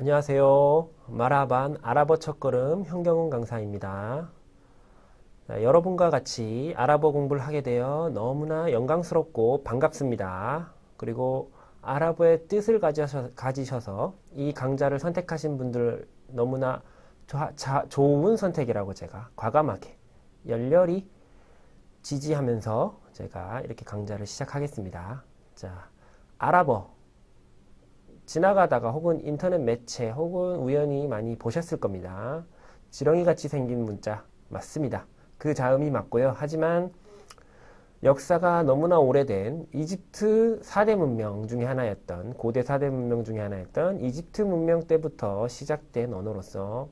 안녕하세요. 마라반 아랍어 첫걸음 현경훈 강사입니다. 여러분과 같이 아랍어 공부를 하게 되어 너무나 영광스럽고 반갑습니다. 그리고 아랍어의 뜻을 가지셔서 이 강좌를 선택하신 분들 너무나 좋은 선택이라고 제가 과감하게 열렬히 지지하면서 제가 이렇게 강좌를 시작하겠습니다. 자, 아랍어 지나가다가 혹은 인터넷 매체 혹은 우연히 많이 보셨을 겁니다. 지렁이 같이 생긴 문자 맞습니다. 그 자음이 맞고요. 하지만 역사가 너무나 오래된 이집트 4대 문명 중에 하나였던 고대 4대 문명 중에 하나였던 이집트 문명 때부터 시작된 언어로서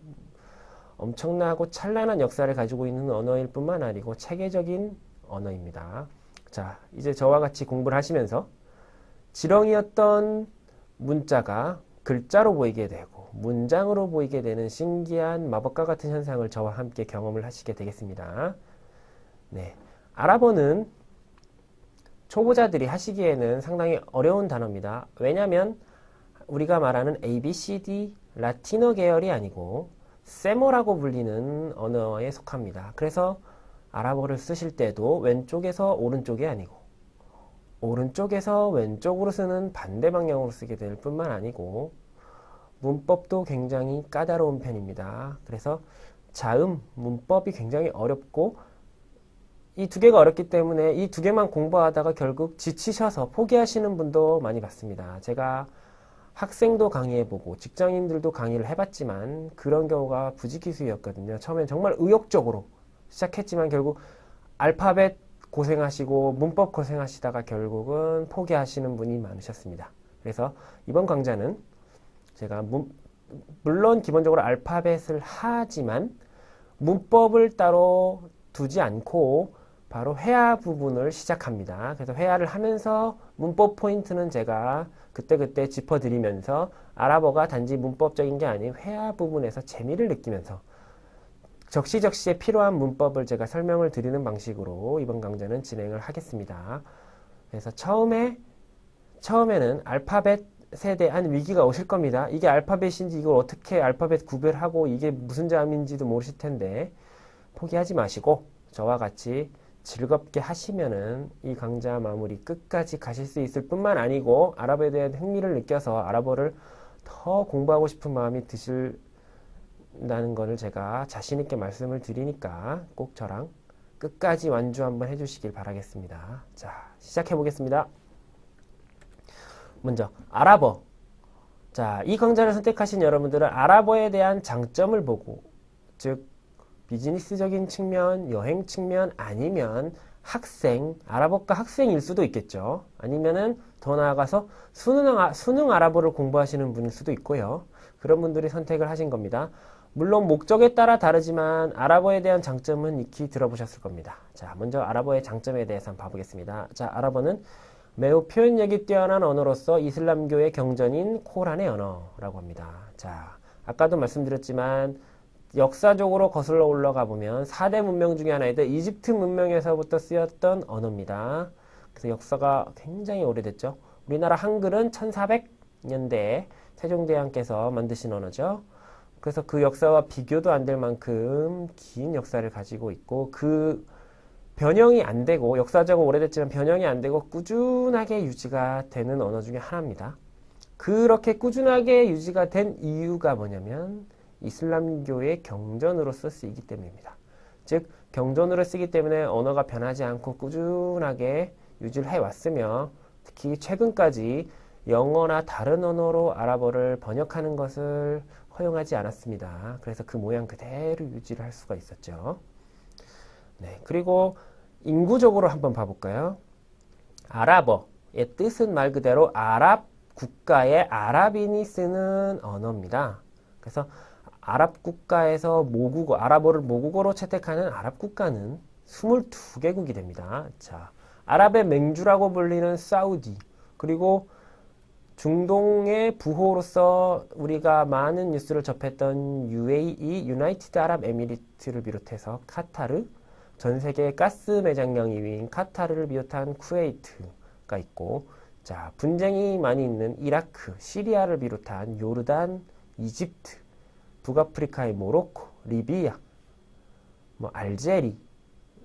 엄청나고 찬란한 역사를 가지고 있는 언어일 뿐만 아니고 체계적인 언어입니다. 자, 이제 저와 같이 공부를 하시면서 지렁이였던 문자가 글자로 보이게 되고 문장으로 보이게 되는 신기한 마법과 같은 현상을 저와 함께 경험을 하시게 되겠습니다. 네, 아랍어는 초보자들이 하시기에는 상당히 어려운 단어입니다. 왜냐하면 우리가 말하는 ABCD 라틴어 계열이 아니고 세모라고 불리는 언어에 속합니다. 그래서 아랍어를 쓰실 때도 왼쪽에서 오른쪽이 아니고 오른쪽에서 왼쪽으로 쓰는 반대 방향으로 쓰게 될 뿐만 아니고 문법도 굉장히 까다로운 편입니다. 그래서 자음, 문법이 굉장히 어렵고 이 두 개가 어렵기 때문에 이 두 개만 공부하다가 결국 지치셔서 포기하시는 분도 많이 봤습니다. 제가 학생도 강의해보고 직장인들도 강의를 해봤지만 그런 경우가 부지기수였거든요. 처음엔 정말 의욕적으로 시작했지만 결국 알파벳 고생하시고 문법 고생하시다가 결국은 포기하시는 분이 많으셨습니다. 그래서 이번 강좌는 제가 물론 기본적으로 알파벳을 하지만 문법을 따로 두지 않고 바로 회화 부분을 시작합니다. 그래서 회화를 하면서 문법 포인트는 제가 그때그때 짚어드리면서 아랍어가 단지 문법적인 게 아닌 회화 부분에서 재미를 느끼면서 적시적시에 필요한 문법을 제가 설명을 드리는 방식으로 이번 강좌는 진행을 하겠습니다. 그래서 처음에는 알파벳에 대한 위기가 오실 겁니다. 이게 알파벳인지 이걸 어떻게 알파벳 구별하고 이게 무슨 자음인지도 모르실 텐데 포기하지 마시고 저와 같이 즐겁게 하시면은 이 강좌 마무리 끝까지 가실 수 있을 뿐만 아니고 아랍어에 대한 흥미를 느껴서 아랍어를 더 공부하고 싶은 마음이 드신다는 것을 제가 자신있게 말씀을 드리니까 꼭 저랑 끝까지 완주 한번 해주시길 바라겠습니다. 자, 시작해 보겠습니다. 먼저 아랍어. 자, 이 강좌를 선택하신 여러분들은 아랍어에 대한 장점을 보고, 즉 비즈니스적인 측면, 여행 측면, 아니면 학생, 아랍어과 학생일 수도 있겠죠. 아니면은 더 나아가서 수능 아랍어를 공부하시는 분일 수도 있고요. 그런 분들이 선택을 하신 겁니다. 물론 목적에 따라 다르지만 아랍어에 대한 장점은 익히 들어보셨을 겁니다. 자, 먼저 아랍어의 장점에 대해서 한번 봐보겠습니다. 자, 아랍어는 매우 표현력이 뛰어난 언어로서 이슬람교의 경전인 코란의 언어라고 합니다. 자, 아까도 말씀드렸지만 역사적으로 거슬러 올라가 보면 4대 문명 중에 하나이던 이집트 문명에서부터 쓰였던 언어입니다. 그래서 역사가 굉장히 오래됐죠. 우리나라 한글은 1400년대에 세종대왕께서 만드신 언어죠. 그래서 그 역사와 비교도 안 될 만큼 긴 역사를 가지고 있고 그 변형이 안 되고 역사적으로 오래됐지만 변형이 안 되고 꾸준하게 유지가 되는 언어 중에 하나입니다. 그렇게 꾸준하게 유지가 된 이유가 뭐냐면 이슬람교의 경전으로서 쓰이기 때문입니다. 즉 경전으로 쓰기 때문에 언어가 변하지 않고 꾸준하게 유지를 해왔으며 특히 최근까지 영어나 다른 언어로 아랍어를 번역하는 것을 허용하지 않았습니다. 그래서 그 모양 그대로 유지를 할 수가 있었죠. 네, 그리고 인구적으로 한번 봐볼까요? 아랍어의 뜻은 말 그대로 아랍 국가의 아랍인이 쓰는 언어입니다. 그래서 아랍 국가에서 모국어, 아랍어를 모국어로 채택하는 아랍 국가는 22개국이 됩니다. 자, 아랍의 맹주라고 불리는 사우디, 그리고 중동의 부호로서 우리가 많은 뉴스를 접했던 UAE, 유나이티드 아랍 에미리트를 비롯해서 카타르, 전 세계 가스 매장량 2위인 카타르를 비롯한 쿠웨이트가 있고, 자, 분쟁이 많이 있는 이라크, 시리아를 비롯한 요르단, 이집트, 북아프리카의 모로코, 리비아, 뭐 알제리,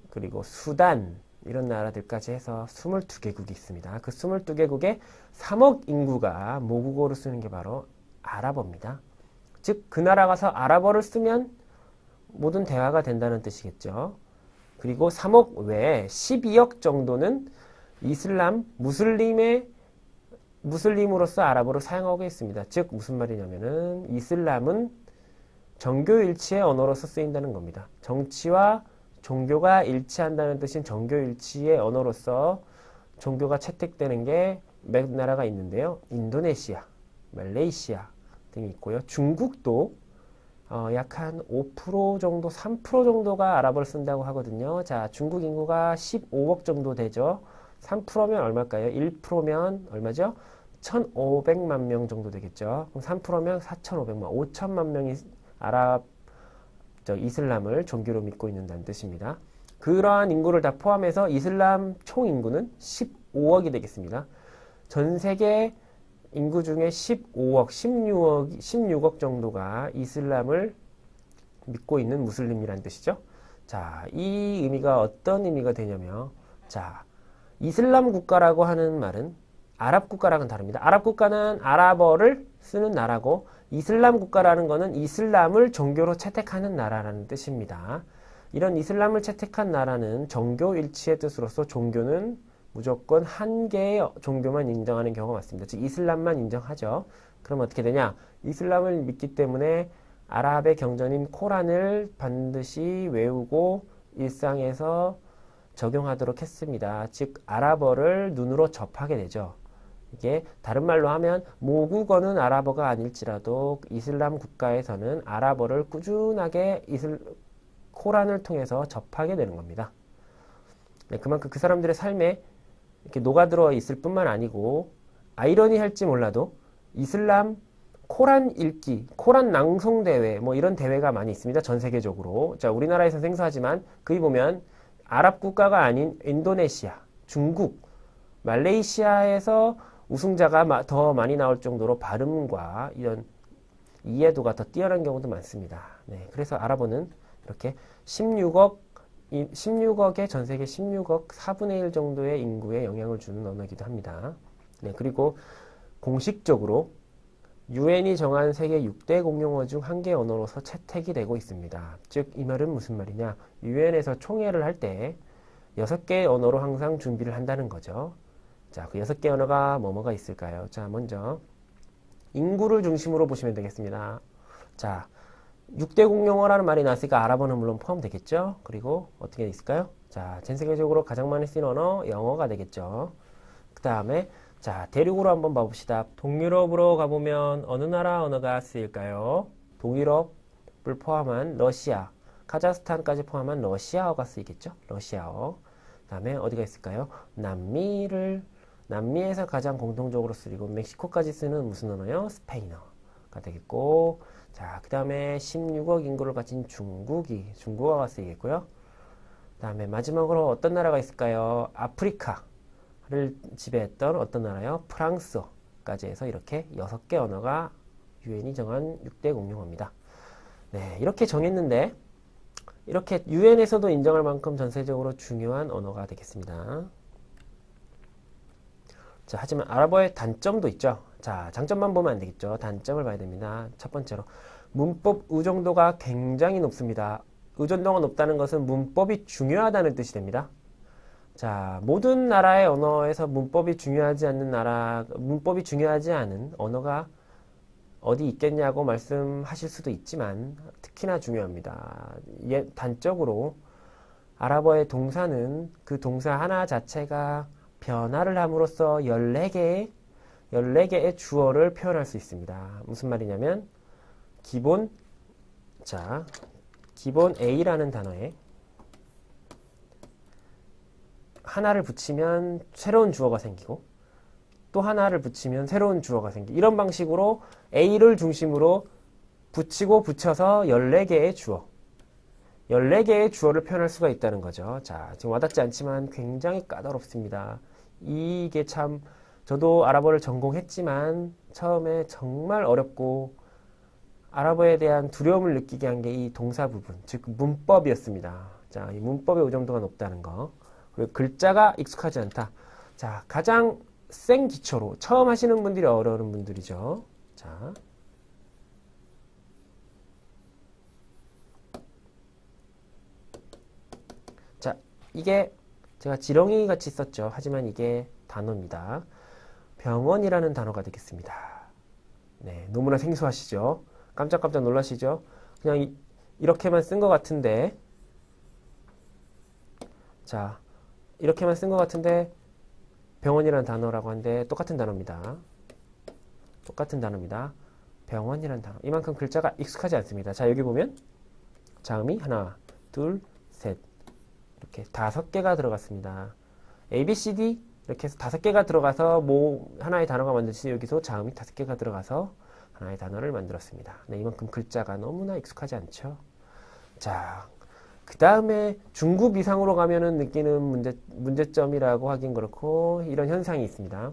그리고 수단 이런 나라들까지 해서 22개국이 있습니다. 그 22개국에 3억 인구가 모국어로 쓰는 게 바로 아랍어입니다. 즉 그 나라 가서 아랍어를 쓰면 모든 대화가 된다는 뜻이겠죠. 그리고 3억 외에 12억 정도는 이슬람, 무슬림으로서 아랍어를 사용하고 있습니다. 즉 무슨 말이냐면은 이슬람은 정교일치의 언어로서 쓰인다는 겁니다. 정치와 종교가 일치한다는 뜻인 정교일치의 언어로서 종교가 채택되는 게 몇 나라가 있는데요. 인도네시아, 말레이시아 등이 있고요. 중국도 약 한 5% 정도, 3% 정도가 아랍어를 쓴다고 하거든요. 자, 중국 인구가 15억 정도 되죠. 3%면 얼마일까요? 1%면 얼마죠? 1,500만 명 정도 되겠죠. 그럼 3%면 4,500만, 5천만 명이 이슬람을 종교로 믿고 있는다는 뜻입니다. 그러한 인구를 다 포함해서 이슬람 총 인구는 15억이 되겠습니다. 전 세계 인구 중에 15억, 16억 정도가 이슬람을 믿고 있는 무슬림이라는 뜻이죠. 자, 이 의미가 어떤 의미가 되냐면, 자, 이슬람 국가라고 하는 말은 아랍 국가랑은 다릅니다. 아랍 국가는 아랍어를 쓰는 나라고, 이슬람 국가라는 것은 이슬람을 종교로 채택하는 나라라는 뜻입니다. 이런 이슬람을 채택한 나라는 정교일치의 뜻으로서 종교는 무조건 한 개의 종교만 인정하는 경우가 많습니다. 즉 이슬람만 인정하죠. 그럼 어떻게 되냐? 이슬람을 믿기 때문에 아랍의 경전인 코란을 반드시 외우고 일상에서 적용하도록 했습니다. 즉 아랍어를 눈으로 접하게 되죠. 이게 다른 말로 하면 모국어는 아랍어가 아닐지라도 이슬람 국가에서는 아랍어를 꾸준하게 코란을 통해서 접하게 되는 겁니다. 네, 그만큼 그 사람들의 삶에 이렇게 녹아들어 있을 뿐만 아니고 아이러니할지 몰라도 이슬람 코란 읽기, 코란 낭송 대회 뭐 이런 대회가 많이 있습니다. 전 세계적으로. 자, 우리나라에서 생소하지만 거기 보면 아랍 국가가 아닌 인도네시아, 중국, 말레이시아에서 우승자가 더 많이 나올 정도로 발음과 이런 이해도가 더 뛰어난 경우도 많습니다. 네, 그래서 아랍어는 이렇게 16억의 전 세계 16억 4분의 1 정도의 인구에 영향을 주는 언어이기도 합니다. 네, 그리고 공식적으로 유엔이 정한 세계 6대 공용어 중 한 개의 언어로서 채택이 되고 있습니다. 즉, 이 말은 무슨 말이냐? 유엔에서 총회를 할 때 6개의 언어로 항상 준비를 한다는 거죠. 자, 그 6개 언어가 뭐가 있을까요? 자, 먼저 인구를 중심으로 보시면 되겠습니다. 자, 6대 공용어라는 말이 나왔으니까 아랍어는 물론 포함되겠죠. 그리고 어떻게 있을까요? 자, 전 세계적으로 가장 많이 쓰는 언어 영어가 되겠죠. 그 다음에 자, 대륙으로 한번 봐봅시다. 동유럽으로 가보면 어느 나라 언어가 쓰일까요? 동유럽을 포함한 러시아, 카자흐스탄까지 포함한 러시아어가 쓰이겠죠. 러시아어. 그 다음에 어디가 있을까요? 남미에서 가장 공통적으로 쓰이고 멕시코까지 쓰는 무슨 언어요? 스페인어가 되겠고, 자, 그 다음에 16억 인구를 가진 중국어가 쓰이겠고요. 그 다음에 마지막으로 어떤 나라가 있을까요? 아프리카를 지배했던 어떤 나라요? 프랑스어까지 해서 이렇게 6개 언어가 유엔이 정한 6대 공용어입니다. 네, 이렇게 정했는데 이렇게 유엔에서도 인정할 만큼 전세적으로 중요한 언어가 되겠습니다. 자, 하지만 아랍어의 단점도 있죠. 자, 장점만 보면 안 되겠죠. 단점을 봐야 됩니다. 첫 번째로 문법 의존도가 굉장히 높습니다. 의존도가 높다는 것은 문법이 중요하다는 뜻이 됩니다. 자, 모든 나라의 언어에서 문법이 중요하지 않은 언어가 어디 있겠냐고 말씀하실 수도 있지만 특히나 중요합니다. 단적으로 아랍어의 동사는 그 동사 하나 자체가 변화를 함으로써 14개의 주어를 표현할 수 있습니다. 무슨 말이냐면 기본 A라는 단어에 하나를 붙이면 새로운 주어가 생기고 또 하나를 붙이면 새로운 주어가 생기고 이런 방식으로 A를 중심으로 붙여서 14개의 주어를 표현할 수가 있다는 거죠. 자, 지금 와닿지 않지만 굉장히 까다롭습니다. 이게 참 저도 아랍어를 전공했지만 처음에 정말 어렵고 아랍어에 대한 두려움을 느끼게 한 게 이 동사 부분, 즉 문법이었습니다. 자, 이 문법의 오점도가 높다는 거. 그리고 글자가 익숙하지 않다. 자, 가장 센 기초로 처음 하시는 분들이 어려운 분들이죠. 자, 이게 제가 지렁이 같이 썼죠. 하지만 이게 단어입니다. 병원이라는 단어가 되겠습니다. 네, 너무나 생소하시죠? 깜짝깜짝 놀라시죠? 그냥 이렇게만 쓴 것 같은데, 자, 이렇게만 쓴 것 같은데 병원이라는 단어라고 하는데 똑같은 단어입니다. 똑같은 단어입니다. 병원이라는 단어. 이만큼 글자가 익숙하지 않습니다. 자, 여기 보면 자음이 하나, 둘, 셋 이렇게 5개가 들어갔습니다. A, B, C, D 이렇게 해서 5개가 들어가서 하나의 단어가 만들지 여기서 자음이 5개가 들어가서 하나의 단어를 만들었습니다. 네, 이만큼 글자가 너무나 익숙하지 않죠? 자, 그 다음에 중급 이상으로 가면은 느끼는 문제점이라고 하긴 그렇고 이런 현상이 있습니다.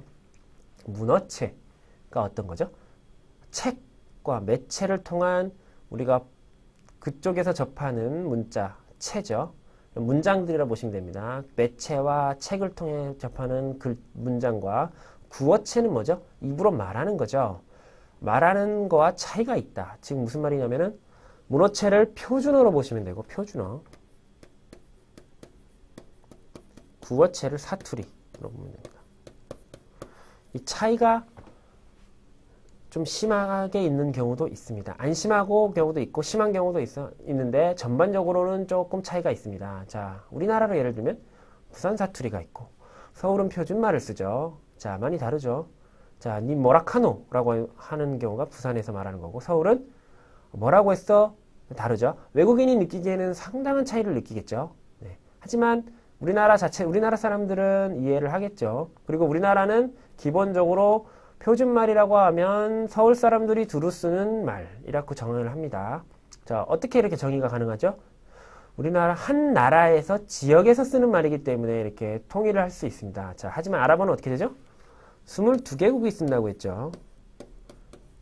문어체가 어떤 거죠? 책과 매체를 통한 우리가 그쪽에서 접하는 문자, 체죠. 문장들이라 보시면 됩니다. 매체와 책을 통해 접하는 문장과 구어체는 뭐죠? 입으로 말하는 거죠. 말하는 거와 차이가 있다. 지금 무슨 말이냐면은 문어체를 표준어로 보시면 되고 표준어, 구어체를 사투리로 보면 됩니다. 이 차이가 좀 심하게 있는 경우도 있습니다. 안 심하고 경우도 있고 심한 경우도 있는데 전반적으로는 조금 차이가 있습니다. 자, 우리나라로 예를 들면 부산 사투리가 있고 서울은 표준말을 쓰죠. 자, 많이 다르죠. 자, 니 뭐라카노? 라고 하는 경우가 부산에서 말하는 거고 서울은 뭐라고 했어? 다르죠. 외국인이 느끼기에는 상당한 차이를 느끼겠죠. 네. 하지만 우리나라 사람들은 이해를 하겠죠. 그리고 우리나라는 기본적으로 표준말이라고 하면 서울 사람들이 두루 쓰는 말이라고 정의를 합니다. 자, 어떻게 이렇게 정의가 가능하죠? 우리나라 한 나라에서 지역에서 쓰는 말이기 때문에 이렇게 통일을 할 수 있습니다. 자, 하지만 아랍어는 어떻게 되죠? 22개국이 있습니다고 했죠.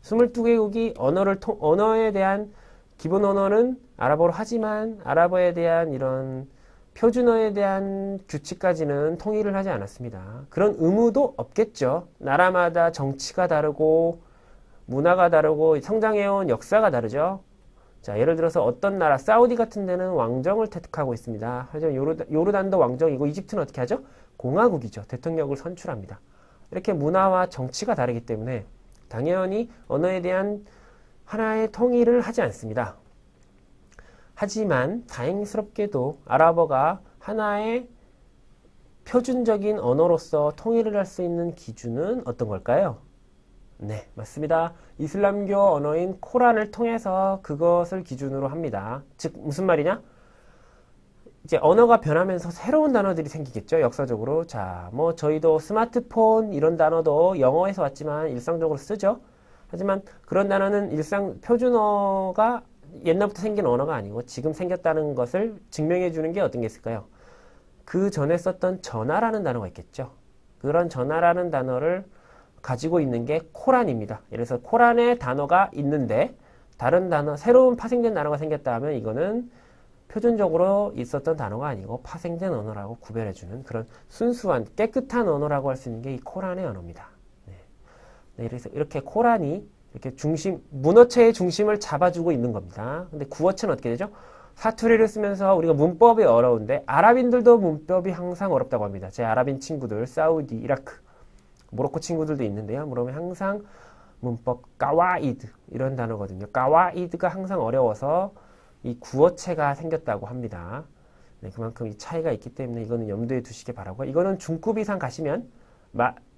22개국이 언어에 대한 기본 언어는 아랍어로 하지만 아랍어에 대한 이런 표준어에 대한 규칙까지는 통일을 하지 않았습니다. 그런 의무도 없겠죠. 나라마다 정치가 다르고 문화가 다르고 성장해온 역사가 다르죠. 자, 예를 들어서 어떤 나라, 사우디 같은 데는 왕정을 택하고 있습니다. 하지만 요르단도 왕정이고 이집트는 어떻게 하죠? 공화국이죠. 대통령을 선출합니다. 이렇게 문화와 정치가 다르기 때문에 당연히 언어에 대한 하나의 통일을 하지 않습니다. 하지만 다행스럽게도 아랍어가 하나의 표준적인 언어로서 통일을 할 수 있는 기준은 어떤 걸까요? 네, 맞습니다. 이슬람교 언어인 코란을 통해서 그것을 기준으로 합니다. 즉 무슨 말이냐? 이제 언어가 변하면서 새로운 단어들이 생기겠죠, 역사적으로. 자, 뭐 저희도 스마트폰 이런 단어도 영어에서 왔지만 일상적으로 쓰죠. 하지만 그런 단어는 표준어가 옛날부터 생긴 언어가 아니고 지금 생겼다는 것을 증명해 주는 게 어떤 게 있을까요? 그 전에 썼던 전화라는 단어가 있겠죠. 그런 전화라는 단어를 가지고 있는 게 코란입니다. 예를 들어서 코란에 단어가 있는데 다른 단어, 새로운 파생된 단어가 생겼다 하면 이거는 표준적으로 있었던 단어가 아니고 파생된 언어라고 구별해주는 그런 순수한 깨끗한 언어라고 할 수 있는 게 이 코란의 언어입니다. 네, 그래서 이렇게 코란이 이렇게 문어체의 중심을 잡아주고 있는 겁니다. 근데 구어체는 어떻게 되죠? 사투리를 쓰면서 우리가 문법이 어려운데 아랍인들도 문법이 항상 어렵다고 합니다. 제 아랍인 친구들, 사우디, 이라크, 모로코 친구들도 있는데요. 그러면 항상 문법 까와이드 이런 단어거든요. 까와이드가 항상 어려워서 이 구어체가 생겼다고 합니다. 네, 그만큼 이 차이가 있기 때문에 이거는 염두에 두시기 바라고 이거는 중급 이상 가시면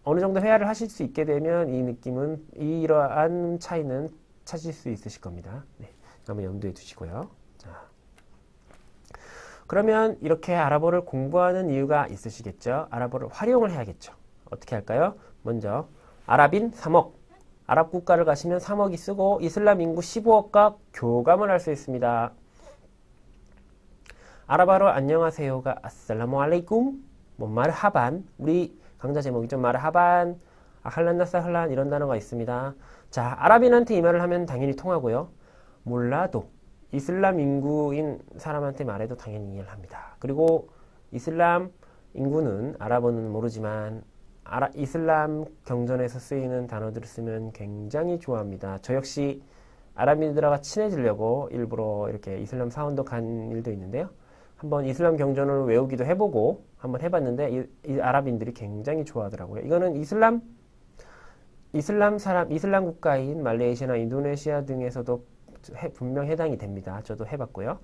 어느 정도 회화를 하실 수 있게 되면 이 느낌은 이러한 차이는 찾을 수 있으실 겁니다. 네, 한번 염두에 두시고요. 자, 그러면 이렇게 아랍어를 공부하는 이유가 있으시겠죠? 아랍어를 활용을 해야겠죠. 어떻게 할까요? 먼저 아랍인 3억, 아랍 국가를 가시면 3억이 쓰고 이슬람 인구 15억과 교감을 할 수 있습니다. 아랍어로 안녕하세요가 아살라무 알레이쿰, 뭐 말하반, 우리 강좌 제목이죠. 말하반, 아할란 나사할란 이런 단어가 있습니다. 자, 아랍인한테 이 말을 하면 당연히 통하고요. 몰라도 이슬람 인구인 사람한테 말해도 당연히 이해를 합니다. 그리고 이슬람 인구는 아랍어는 모르지만 이슬람 경전에서 쓰이는 단어들을 쓰면 굉장히 좋아합니다. 저 역시 아랍인들과 친해지려고 일부러 이렇게 이슬람 사원도 간 일도 있는데요. 한번 이슬람 경전을 외우기도 해보고 한번 해봤는데 이 아랍인들이 굉장히 좋아하더라고요. 이거는 이슬람 국가인 말레이시아나 인도네시아 등에서도 분명 해당이 됩니다. 저도 해봤고요.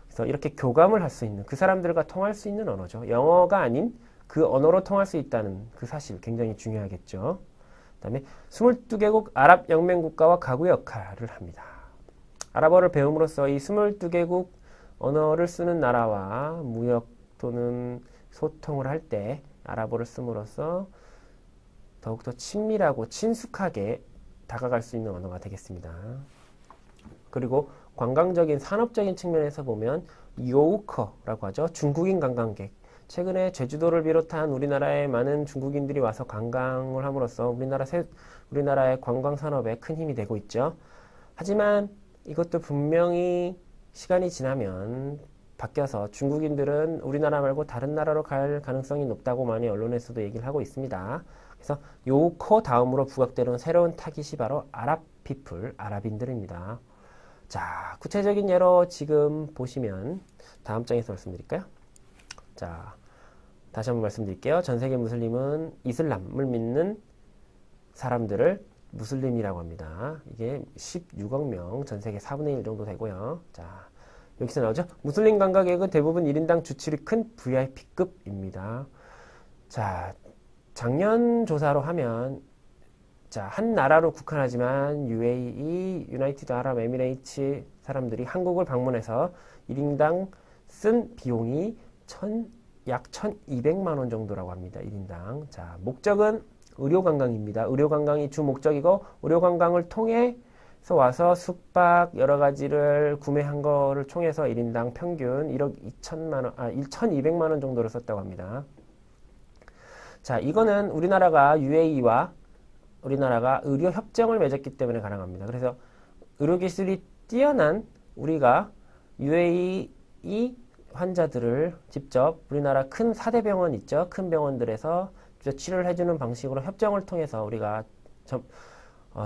그래서 이렇게 교감을 할 수 있는, 그 사람들과 통할 수 있는 언어죠. 영어가 아닌 그 언어로 통할 수 있다는 그 사실 굉장히 중요하겠죠. 그 다음에 22개국 아랍 영맹 국가와 가구 역할을 합니다. 아랍어를 배움으로써 이 22개국 언어를 쓰는 나라와 무역 또는 소통을 할 때 아랍어를 씀으로써 더욱더 친밀하고 친숙하게 다가갈 수 있는 언어가 되겠습니다. 그리고 관광적인 산업적인 측면에서 보면 요우커라고 하죠. 중국인 관광객. 최근에 제주도를 비롯한 우리나라에 많은 중국인들이 와서 관광을 함으로써 우리나라의 관광 산업에 큰 힘이 되고 있죠. 하지만 이것도 분명히 시간이 지나면 바뀌어서 중국인들은 우리나라 말고 다른 나라로 갈 가능성이 높다고 많이 언론에서도 얘기를 하고 있습니다. 그래서 요우커 다음으로 부각되는 새로운 타깃이 바로 아랍인들입니다. 자, 구체적인 예로 지금 보시면 다음 장에서 말씀드릴까요? 자, 다시 한번 말씀드릴게요. 전 세계 무슬림은 이슬람을 믿는 사람들을 무슬림이라고 합니다. 이게 16억 명, 전 세계 4분의 1 정도 되고요. 자, 여기서 나오죠? 무슬림 관광객은 대부분 1인당 주출이 큰 VIP급입니다. 자, 작년 조사로 하면 자, 한 나라로 국한하지만 UAE, 유나이티드 아랍 에미레이츠 사람들이 한국을 방문해서 1인당 쓴 비용이 약 1,200만 원 정도라고 합니다. 1인당. 자, 목적은 의료관광입니다. 의료관광이 주 목적이고 의료관광을 통해서 와서 숙박 여러 가지를 구매한 거를 총해서 1인당 평균 1,200만 원 정도를 썼다고 합니다. 자, 이거는 우리나라가 UAE와 우리나라가 의료 협정을 맺었기 때문에 가능합니다. 그래서 의료기술이 뛰어난 우리가 UAE 환자들을 직접 우리나라 큰 4대 병원 있죠. 큰 병원들에서 치료를 해주는 방식으로 협정을 통해서 우리가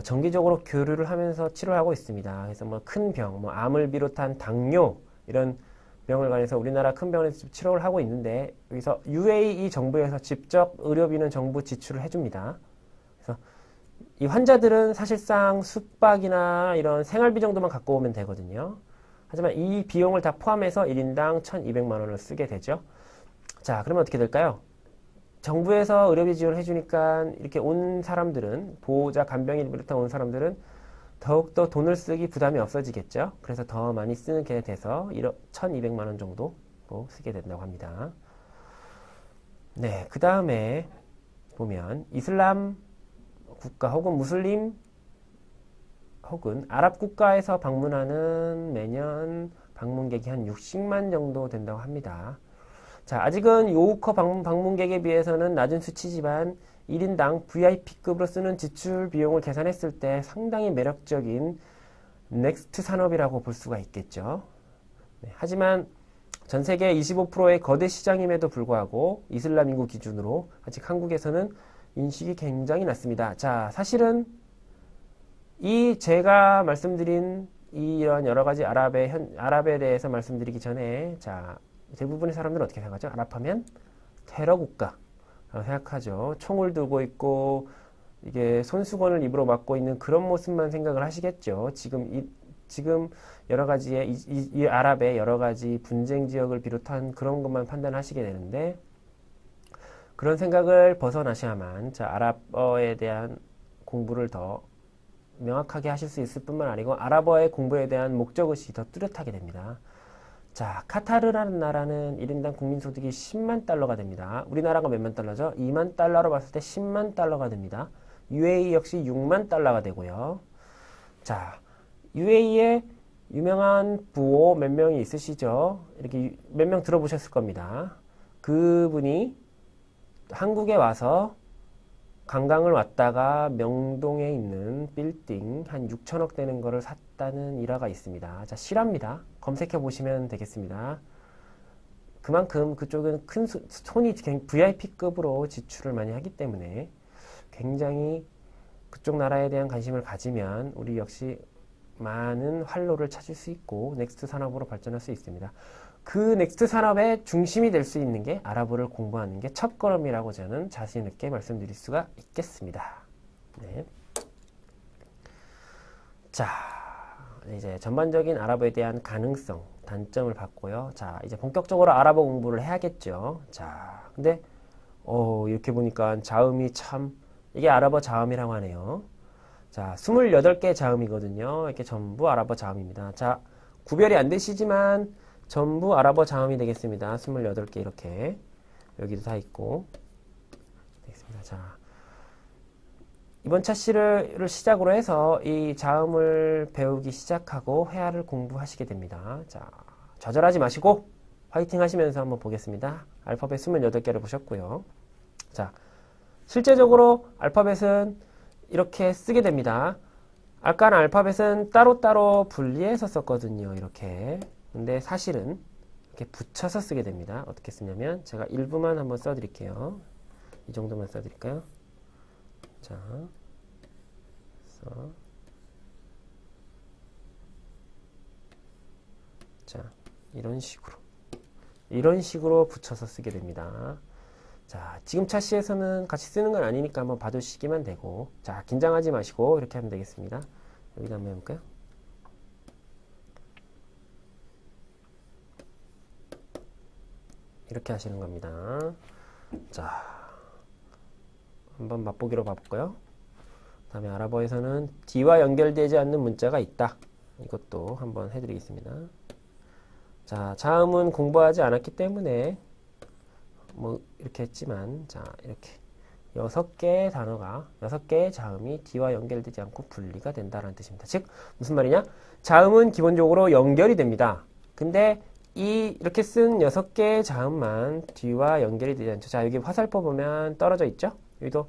정기적으로 교류를 하면서 치료를 하고 있습니다. 그래서 뭐 큰 병, 암을 비롯한 당뇨 이런 병을 관해서 우리나라 큰 병원에서 치료를 하고 있는데 여기서 UAE 정부에서 직접 의료비는 정부 지출을 해줍니다. 그래서 이 환자들은 사실상 숙박이나 이런 생활비 정도만 갖고 오면 되거든요. 하지만 이 비용을 다 포함해서 1인당 1,200만 원을 쓰게 되죠. 자, 그러면 어떻게 될까요? 정부에서 의료비 지원을 해주니까 이렇게 온 사람들은, 보호자, 간병인을 비롯한 온 사람들은 더욱더 돈을 쓰기 부담이 없어지겠죠. 그래서 더 많이 쓰는 게 돼서 1,200만 원 정도 쓰게 된다고 합니다. 네, 그 다음에 보면 이슬람 국가 혹은 무슬림 혹은 아랍 국가에서 방문하는 매년 방문객이 한 60만 정도 된다고 합니다. 자, 아직은 요우커 방문객에 비해서는 낮은 수치지만 1인당 VIP급으로 쓰는 지출 비용을 계산했을 때 상당히 매력적인 넥스트 산업이라고 볼 수가 있겠죠. 네, 하지만 전 세계 25%의 거대 시장임에도 불구하고 이슬람 인구 기준으로 아직 한국에서는 인식이 굉장히 낮습니다. 자, 사실은 제가 말씀드린 이런 여러 가지 아랍에 대해서 말씀드리기 전에, 자, 대부분의 사람들은 어떻게 생각하죠? 아랍하면 테러 국가라고 생각하죠. 총을 들고 있고, 이게 손수건을 입으로 맞고 있는 그런 모습만 생각을 하시겠죠. 지금 여러 가지의, 이 아랍의 여러 가지 분쟁 지역을 비롯한 그런 것만 판단하시게 되는데, 그런 생각을 벗어나셔야만, 자, 아랍어에 대한 공부를 더 명확하게 하실 수 있을 뿐만 아니고 아랍어의 공부에 대한 목적의식이 더 뚜렷하게 됩니다. 자, 카타르라는 나라는 1인당 국민소득이 10만 달러가 됩니다. 우리나라가 몇만 달러죠? 2만 달러로 봤을 때 10만 달러가 됩니다. UAE 역시 6만 달러가 되고요. 자, UAE에 유명한 부호 몇 명이 있으시죠? 이렇게 몇 명 들어보셨을 겁니다. 그분이 한국에 와서 관광을 왔다가 명동에 있는 빌딩 한 6천억 되는 거를 샀다는 일화가 있습니다. 자, 실화입니다. 검색해 보시면 되겠습니다. 그만큼 그쪽은 큰 손이 VIP급으로 지출을 많이 하기 때문에 굉장히 그쪽 나라에 대한 관심을 가지면 우리 역시 많은 활로를 찾을 수 있고 넥스트 산업으로 발전할 수 있습니다. 그 넥스트 산업의 중심이 될 수 있는 게 아랍어를 공부하는 게 첫걸음이라고 저는 자신 있게 말씀드릴 수가 있겠습니다. 네. 자, 이제 전반적인 아랍어에 대한 가능성, 단점을 봤고요. 자, 이제 본격적으로 아랍어 공부를 해야겠죠. 자, 근데 이렇게 보니까 자음이 참 이게 아랍어 자음이라고 하네요. 자, 28개 자음이거든요. 이렇게 전부 아랍어 자음입니다. 자, 구별이 안 되시지만 전부 아랍어 자음이 되겠습니다. 28개 이렇게 여기도 다 있고 되겠습니다. 자, 이번 차시를 시작으로 해서 이 자음을 배우기 시작하고 회화를 공부하시게 됩니다. 자, 좌절하지 마시고 화이팅 하시면서 한번 보겠습니다. 알파벳 28개를 보셨고요. 자, 실제적으로 알파벳은 이렇게 쓰게 됩니다. 아까는 알파벳은 따로따로 분리해서 썼거든요. 이렇게. 근데 사실은 이렇게 붙여서 쓰게 됩니다. 어떻게 쓰냐면 제가 일부만 한번 써드릴게요. 이 정도만 써드릴까요? 자, 이런 식으로 붙여서 쓰게 됩니다. 자, 지금 차시에서는 같이 쓰는 건 아니니까 한번 봐두시기만 되고, 자, 긴장하지 마시고 이렇게 하면 되겠습니다. 여기다 한번 해볼까요? 이렇게 하시는 겁니다. 자, 한번 맛보기로 봐볼까요? 다음에 아랍어에서는 D와 연결되지 않는 문자가 있다. 이것도 한번 해드리겠습니다. 자, 자음은 공부하지 않았기 때문에 뭐 이렇게 했지만, 자, 이렇게 6개의 단어가 6개의 자음이 D와 연결되지 않고 분리가 된다는 뜻입니다. 즉 무슨 말이냐? 자음은 기본적으로 연결이 됩니다. 근데 이렇게 쓴 6개의 자음만 D와 연결이 되지 않죠. 자, 여기 화살표 보면 떨어져 있죠? 여기도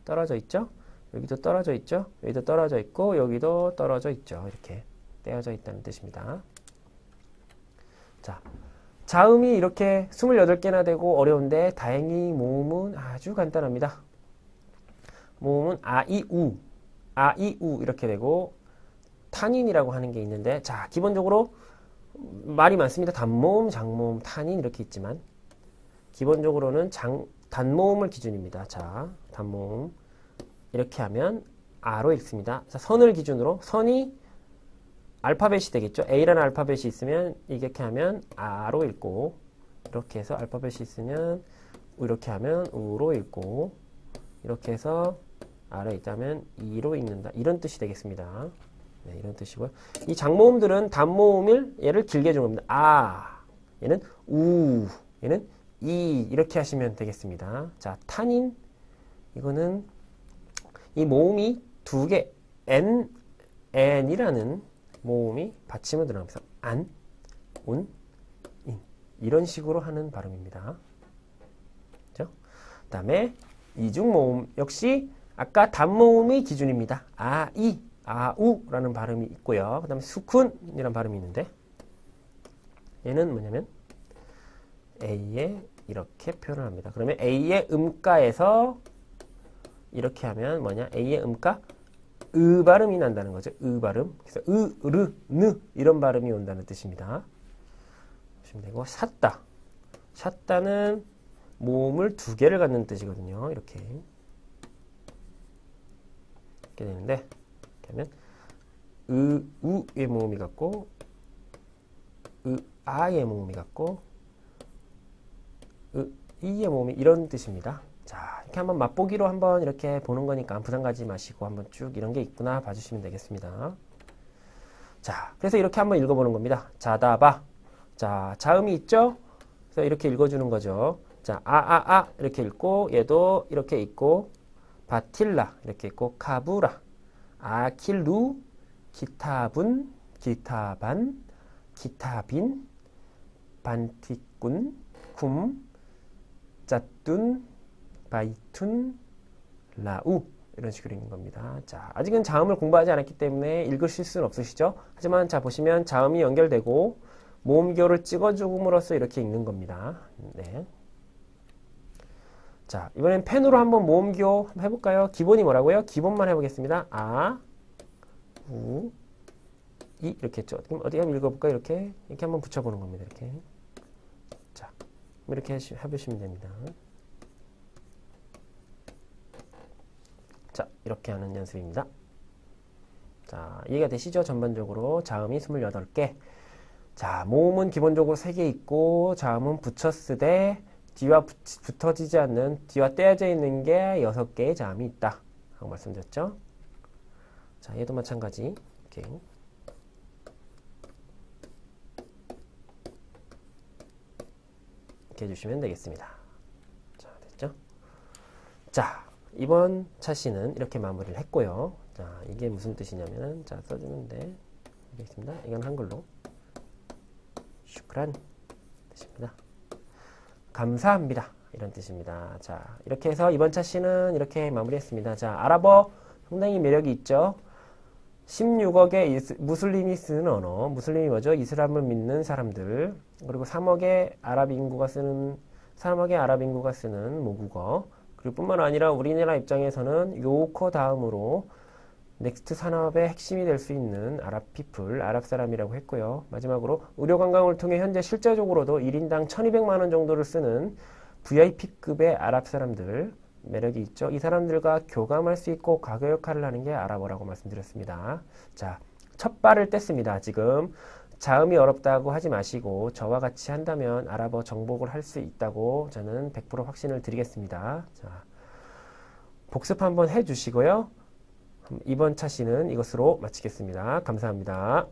떨어져 있죠? 여기도 떨어져 있죠? 여기도 떨어져 있고 여기도 떨어져 있죠. 이렇게 떼어져 있다는 뜻입니다. 자, 자음이 이렇게 28개나 되고 어려운데 다행히 모음은 아주 간단합니다. 모음은 아이우 이렇게 되고 탄인이라고 하는 게 있는데, 자, 기본적으로 말이 많습니다. 단모음, 장모음, 탄인 이렇게 있지만 기본적으로는 단모음을 기준입니다. 자, 단모음 이렇게 하면 아로 읽습니다. 자, 선을 기준으로 선이 알파벳이 되겠죠. A라는 알파벳이 있으면 이렇게 하면 아로 읽고, 이렇게 해서 알파벳이 있으면 이렇게 하면 우로 읽고, 이렇게 해서 아래 있다면 이로 읽는다. 이런 뜻이 되겠습니다. 네, 이런 뜻이고요. 이 장모음들은 단모음을 얘를 길게 해준 겁니다. 아, 얘는 우, 얘는 이 이렇게 하시면 되겠습니다. 자, 탄인 이거는 이 모음이 두 개 n이라는 모음이 받침으로 들어가면서 안, 운, 인 이런 식으로 하는 발음입니다. 그렇죠? 그 다음에 이중 모음 역시 아까 단모음이 기준입니다. 아, 이, 아, 우 라는 발음이 있고요. 그 다음에 수쿤이라는 발음이 있는데 얘는 뭐냐면 A에 이렇게 표현을 합니다. 그러면 A의 음가에서 이렇게 하면 뭐냐? A의 음가 으 발음이 난다는 거죠. 으 발음. 그래서 으, 르, 느 이런 발음이 온다는 뜻입니다. 보시면 되고, 샀다. 샀다는 모음을 2개를 갖는 뜻이거든요. 이렇게 되는데, 이렇게 하면 으, 우의 모음이 같고, 으, 아의 모음이 같고, 으, 이의 모음이 이런 뜻입니다. 자, 이렇게 한번 맛보기로 한번 이렇게 보는 거니까 부담 가지 마시고 한번 쭉 이런 게 있구나 봐주시면 되겠습니다. 자, 그래서 이렇게 한번 읽어보는 겁니다. 자다바. 자, 자음이 있죠? 그래서 이렇게 읽어주는 거죠. 자, 아아아 이렇게 읽고, 얘도 이렇게 읽고, 바틸라 이렇게 읽고, 카부라, 아킬루, 기타분, 기타반, 기타빈, 반티꾼, 쿰, 짜툰, 바이툰, 라우 이런 식으로 읽는 겁니다. 자, 아직은 자음을 공부하지 않았기 때문에 읽으실 수는 없으시죠? 하지만 자 보시면 자음이 연결되고 모음교를 찍어줌으로써 이렇게 읽는 겁니다. 네. 자, 이번엔 펜으로 한번 모음교 한번 해볼까요? 기본이 뭐라고요? 기본만 해보겠습니다. 아, 우, 이 이렇게 했죠. 그럼 어디 한번 읽어볼까요? 이렇게 한번 붙여보는 겁니다. 이렇게. 자, 이렇게 해보시면 됩니다. 자, 이렇게 하는 연습입니다. 자, 이해가 되시죠? 전반적으로 자음이 28개. 자, 모음은 기본적으로 3개 있고 자음은 붙였으되 뒤와 붙어지지 않는, 뒤와 떼어져 있는 게 6개의 자음이 있다 하고 말씀드렸죠. 자, 얘도 마찬가지. 이렇게 해주시면 되겠습니다. 자, 됐죠? 자, 이번 차시는 이렇게 마무리를 했고요. 자, 이게 무슨 뜻이냐면은, 자, 써주는데, 되겠습니다. 이건 한글로. 슈크란 뜻입니다. 감사합니다. 이런 뜻입니다. 자, 이렇게 해서 이번 차시는 이렇게 마무리했습니다. 자, 아랍어 상당히 매력이 있죠. 16억의 무슬림이 쓰는 언어, 무슬림이 뭐죠? 이슬람을 믿는 사람들, 그리고 3억의 아랍 인구가 쓰는 모국어, 그리고 뿐만 아니라 우리나라 입장에서는 요커 다음으로 넥스트 산업의 핵심이 될 수 있는 아랍 피플, 아랍 사람이라고 했고요. 마지막으로 의료관광을 통해 현재 실제적으로도 1인당 1200만 원 정도를 쓰는 VIP급의 아랍 사람들, 매력이 있죠. 이 사람들과 교감할 수 있고 과거 역할을 하는 게 아랍어라고 말씀드렸습니다. 자, 첫 발을 뗐습니다. 지금 자음이 어렵다고 하지 마시고 저와 같이 한다면 아랍어 정복을 할 수 있다고 저는 100% 확신을 드리겠습니다. 자, 복습 한번 해주시고요. 이번 차시는 이것으로 마치겠습니다. 감사합니다.